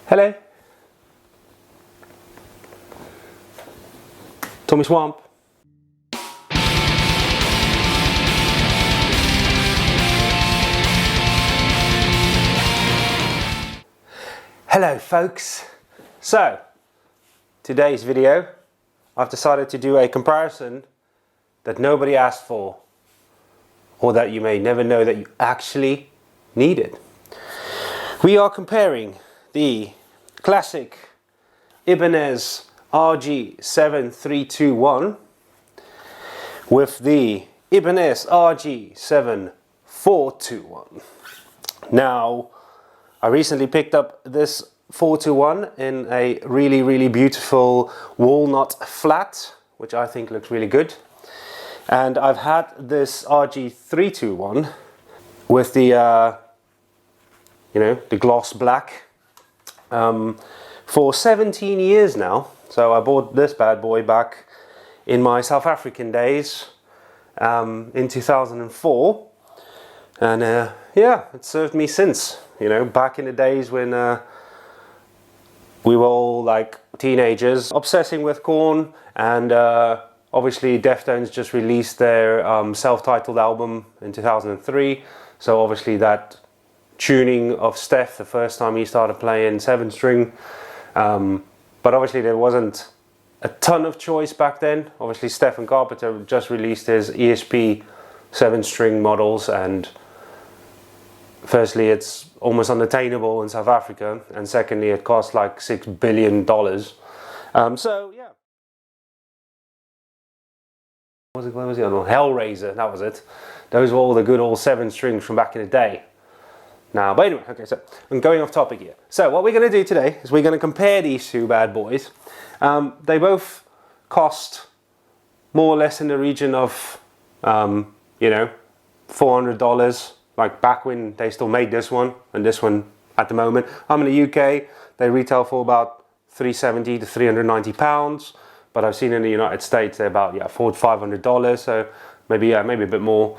Hello. Tommy Swamp. Hello folks. So, today's video, I've decided to do a comparison that nobody asked for, or that you may never know that you actually needed. We are comparing the classic Ibanez RG7321 with the Ibanez RG7421. Now, I recently picked up this 421 in a really beautiful walnut flat, which I think looks really good. And I've had this RG321 with the the gloss black for 17 years now. So I bought this bad boy back in my South African days in 2004, and yeah, it served me since. Back in the days when we were all like teenagers obsessing with Korn, and obviously Deftones just released their self-titled album in 2003, so obviously that tuning of Steph, the first time he started playing 7-string, but obviously there wasn't a ton of choice back then. Obviously Stephen Carpenter just released his ESP 7-string models, and firstly it's almost unattainable in South Africa, and secondly it costs like $6 billion. So yeah. What was the other one? Hellraiser, that was it. Those were all the good old 7-strings from back in the day. Now, but anyway, okay, so I'm going off topic here. So what we're going to do today is we're going to compare these two bad boys. They both cost more or less in the region of, $400, like back when they still made this one, and this one at the moment. I'm in the UK, they retail for about £370 to £390, but I've seen in the United States they're about $400 to $500, so maybe a bit more.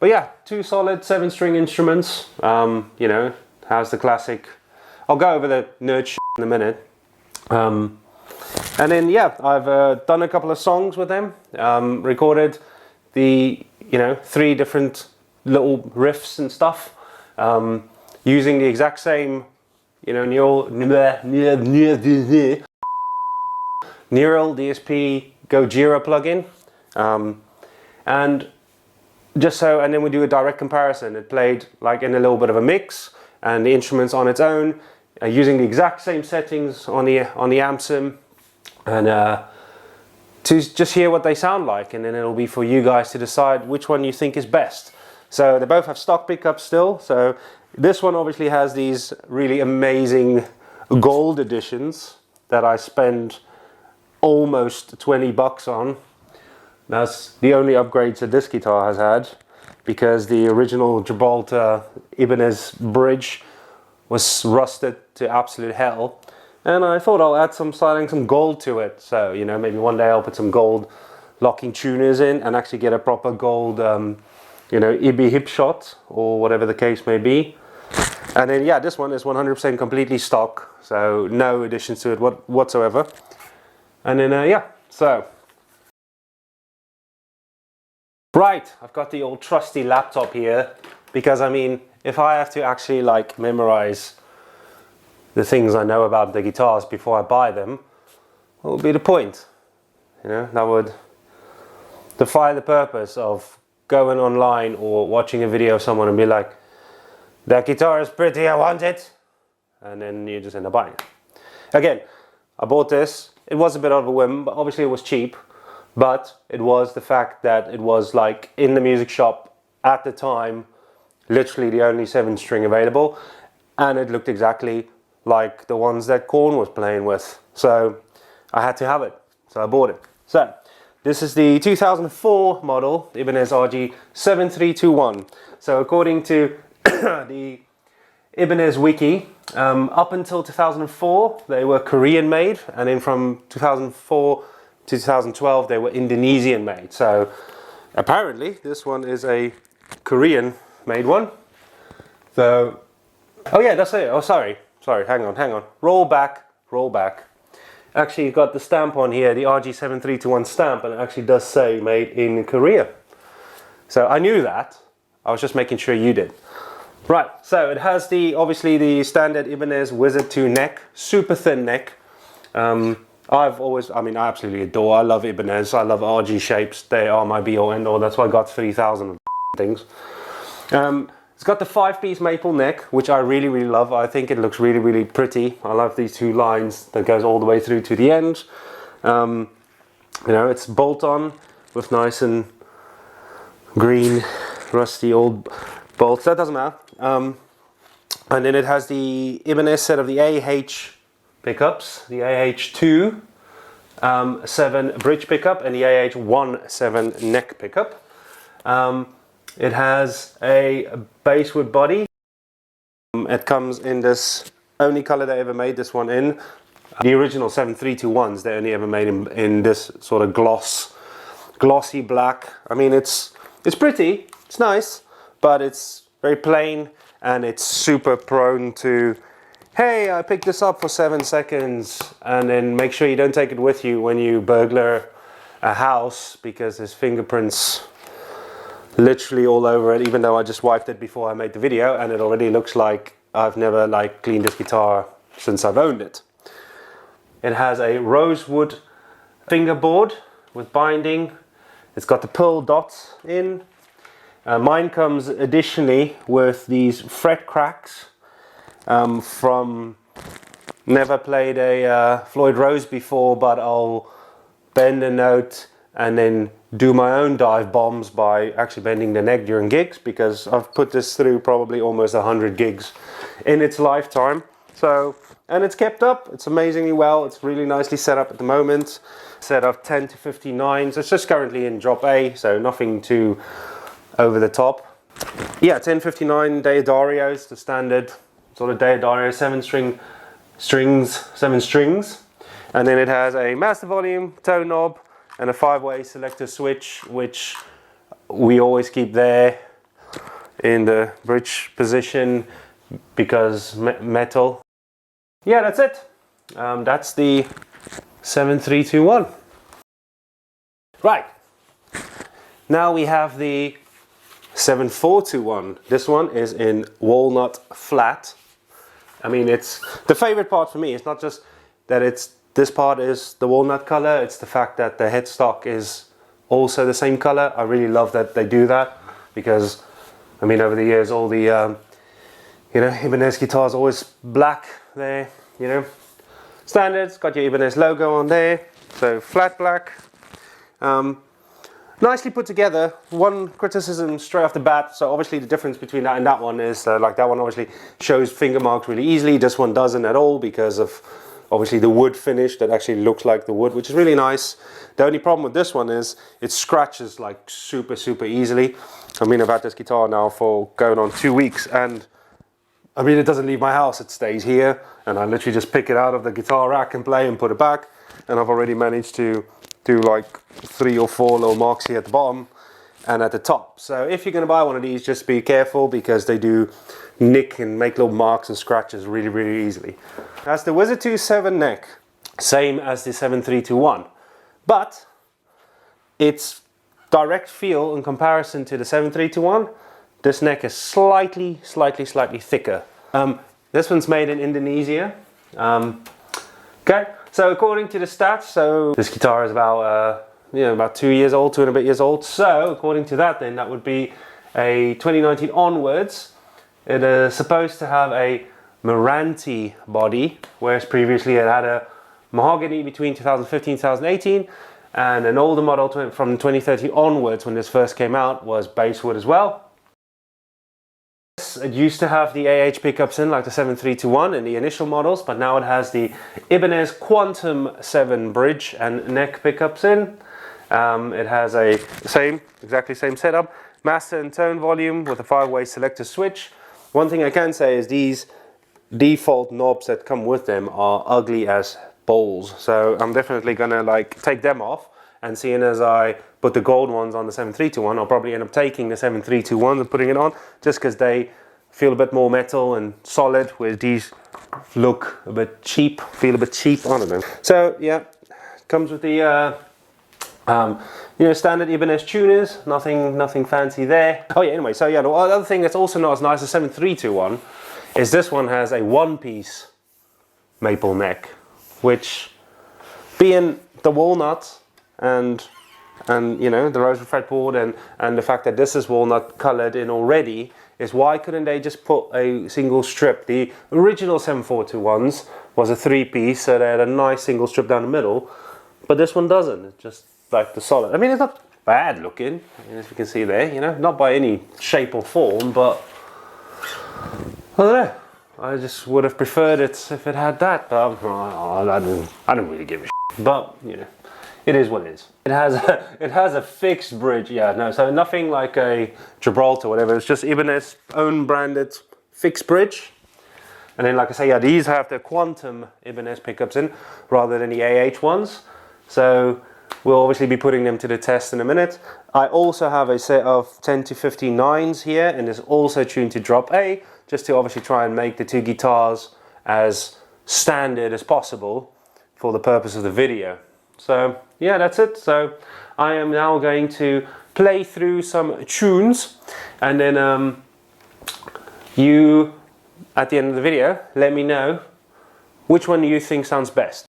But yeah, two solid 7-string instruments. How's the classic? I'll go over the nerd shit in a minute. And then yeah, I've done a couple of songs with them. Recorded the 3 different little riffs and stuff, using the exact same Neural DSP Gojira plugin, and then we do a direct comparison. It played like in a little bit of a mix, and the instruments on its own, using the exact same settings on the amp sim, and to just hear what they sound like, and then it'll be for you guys to decide which one you think is best. So they both have stock pickups still. So this one obviously has these really amazing gold editions that I spend almost 20 bucks on. That's the only upgrades that this guitar has had, because the original Gibraltar Ibanez bridge was rusted to absolute hell, and I thought I'll add some gold to it. So maybe one day I'll put some gold locking tuners in and actually get a proper gold Ibi hip shot, or whatever the case may be. And then yeah, this one is 100% completely stock, so no additions to it whatsoever. And then yeah, so right, I've got the old trusty laptop here, because I mean, if I have to actually like memorize the things I know about the guitars before I buy them, what would be the point? That would defy the purpose of going online or watching a video of someone and be like, that guitar is pretty, I want it, and then you just end up buying it. Again, I bought this, it was a bit of a whim, but obviously it was cheap. But it was the fact that it was like in the music shop at the time, literally the only 7-string available, and it looked exactly like the ones that Korn was playing with. So I had to have it, so I bought it. So this is the 2004 model Ibanez RG7321. So according to the Ibanez wiki, up until 2004 they were Korean made, and then from 2004 to 2012 they were Indonesian made. So apparently this one is a Korean made one. So, oh yeah, that's it. Oh sorry, sorry, hang on, roll back. Actually, you've got the stamp on here, the RG7321 stamp, and it actually does say made in Korea. So I knew that, I was just making sure you did. Right, so it has obviously the standard Ibanez Wizard 2 neck, super thin neck. I absolutely adore, I love Ibanez, I love RG shapes, they are my be all end all, that's why I got 3,000 things. It's got the 5-piece maple neck, which I really love. I think it looks really pretty. I love these two lines that goes all the way through to the end. You know, it's bolt on with nice and green, rusty old bolts. That doesn't matter. And then it has the Ibanez set of the AH pickups, the AH2 7 bridge pickup and the AH17 neck pickup. It has a basswood body. It comes in this only color they ever made this one in. The original 7321s they only ever made in this sort of glossy black. I mean, it's pretty, it's nice, but it's very plain and it's super prone to, hey, I picked this up for 7 seconds, and then make sure you don't take it with you when you burglar a house because there's fingerprints literally all over it, even though I just wiped it before I made the video and it already looks like I've never cleaned this guitar since I've owned it. It has a rosewood fingerboard with binding. It's got the pearl dots in. Mine comes additionally with these fret cracks from, never played a Floyd Rose before, but I'll bend a note and then do my own dive bombs by actually bending the neck during gigs, because I've put this through probably almost 100 gigs in its lifetime. So, and it's kept up, it's amazingly well, it's really nicely set up at the moment. Set of 10 to 59s, it's just currently in drop A, so nothing too over the top. Yeah, 1059 Deodarios, the standard sort of Deodario 7 strings. And then it has a master volume, tone knob, and a 5-way selector switch, which we always keep there in the bridge position because metal. Yeah, that's it. That's the 7321. Right, now we have the 7421. This one is in walnut flat. I mean, it's the favorite part for me. It's not just that this part is the walnut color, it's the fact that the headstock is also the same color. I really love that they do that, because I mean, over the years all the you know, Ibanez guitars always black there, you know, standards, got your Ibanez logo on there, so flat black. Nicely put together. One criticism straight off the bat, so obviously the difference between that and that one is like that one obviously shows finger marks really easily, this one doesn't at all because of obviously the wood finish that actually looks like the wood, which is really nice. The only problem with this one is it scratches like super easily. I mean, I've had this guitar now for going on 2 weeks, and I mean, it doesn't leave my house, it stays here, and I literally just pick it out of the guitar rack and play and put it back, and I've already managed to do like 3 or 4 little marks here at the bottom and at the top. So if you're going to buy one of these, just be careful, because they do nick and make little marks and scratches really easily. That's the Wizard 2 7 neck, same as the 7321, but its direct feel in comparison to the 7321, this neck is slightly thicker. This one's made in Indonesia. Okay, so according to the stats, so this guitar is about about 2 years old, 2 and a bit years old. So according to that, then that would be a 2019 onwards. It is supposed to have a Meranti body, whereas previously it had a mahogany between 2015 and 2018, and an older model from 2013 onwards, when this first came out, was basswood as well. It used to have the AH pickups in, like the 7321 in the initial models, but now it has the Ibanez Quantum 7 bridge and neck pickups in. It has a exactly same setup, master and tone volume with a 5-way selector switch. One thing I can say is these default knobs that come with them are ugly as balls, so I'm definitely gonna like take them off, and seeing as I put the gold ones on the 7321, I'll probably end up taking the 7321 and putting it on, just because they feel a bit more metal and solid, whereas these look a bit cheap, feel a bit cheap, I don't know. So yeah, comes with the you know, standard Ibanez tuners, nothing fancy there. Oh yeah, anyway, so yeah, the other thing that's also not as nice as 7321 is this one has a one-piece maple neck, which, being the walnut and you know, the rosewood fretboard and the fact that this is walnut colored in already, is why couldn't they just put a single strip? The original 7421s was a three-piece, so they had a nice single strip down the middle, but this one doesn't. It's just like the solid. I mean, it's not bad looking, as you can see there, you know, not by any shape or form, but I don't know. I just would have preferred it if it had that, but I don't really give a shit. But you know, it is what it is. It has a fixed bridge. Yeah, no, so nothing like a Gibraltar or whatever. It's just Ibanez own branded fixed bridge. And then, like I say, yeah, these have the Quantum Ibanez pickups in rather than the AH ones. So we'll obviously be putting them to the test in a minute. I also have a set of 10 to 59s here, and it's also tuned to drop A, just to obviously try and make the two guitars as standard as possible for the purpose of the video. So yeah, that's it. So I am now going to play through some tunes, and then you, at the end of the video, let me know which one you think sounds best.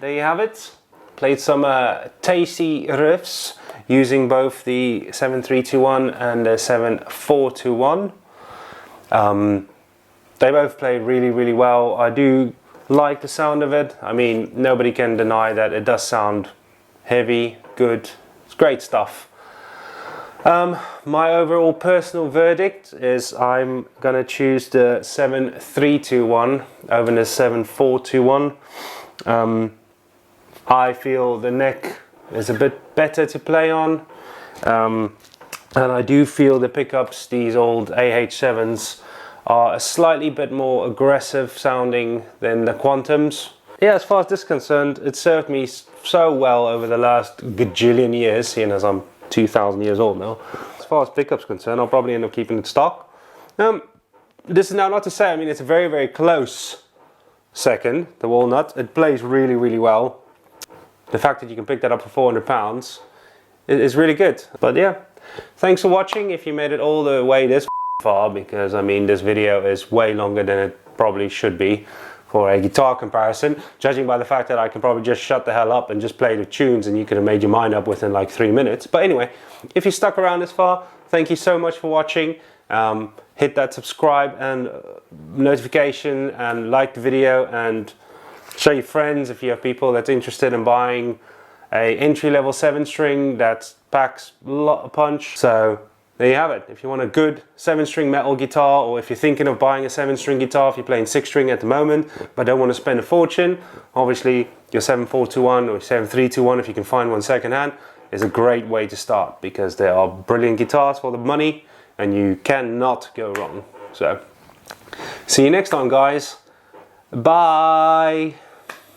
There you have it. Played some tasty riffs using both the 7321 and the 7421. They both played really well. I do like the sound of it. I mean, nobody can deny that it does sound heavy, good. It's great stuff. My overall personal verdict is I'm gonna choose the 7321 over the 7421. I feel the neck is a bit better to play on, and I do feel the pickups, these old AH7s, are a slightly bit more aggressive sounding than the Quantums. Yeah, as far as this is concerned, it served me so well over the last gajillion years, seeing as I'm 2,000 years old now. As far as pickups concerned, I'll probably end up keeping it stock. This is now not to say, I mean, it's a very, very close second, the walnut. It plays really, really well. The fact that you can pick that up for £400 is really good. But yeah, thanks for watching if you made it all the way this far, because I mean, this video is way longer than it probably should be for a guitar comparison, judging by the fact that I can probably just shut the hell up and just play the tunes and you could have made your mind up within like 3 minutes. But anyway, if you stuck around this far, thank you so much for watching. Hit that subscribe and notification and like the video, and show your friends if you have people that's interested in buying a entry-level 7-string that packs a lot of punch. So there you have it. If you want a good 7-string metal guitar, or if you're thinking of buying a 7-string guitar, if you're playing 6-string at the moment but don't want to spend a fortune, obviously your 7421 or 7321, if you can find one secondhand, is a great way to start, because they are brilliant guitars for the money and you cannot go wrong. So see you next time, guys. Bye.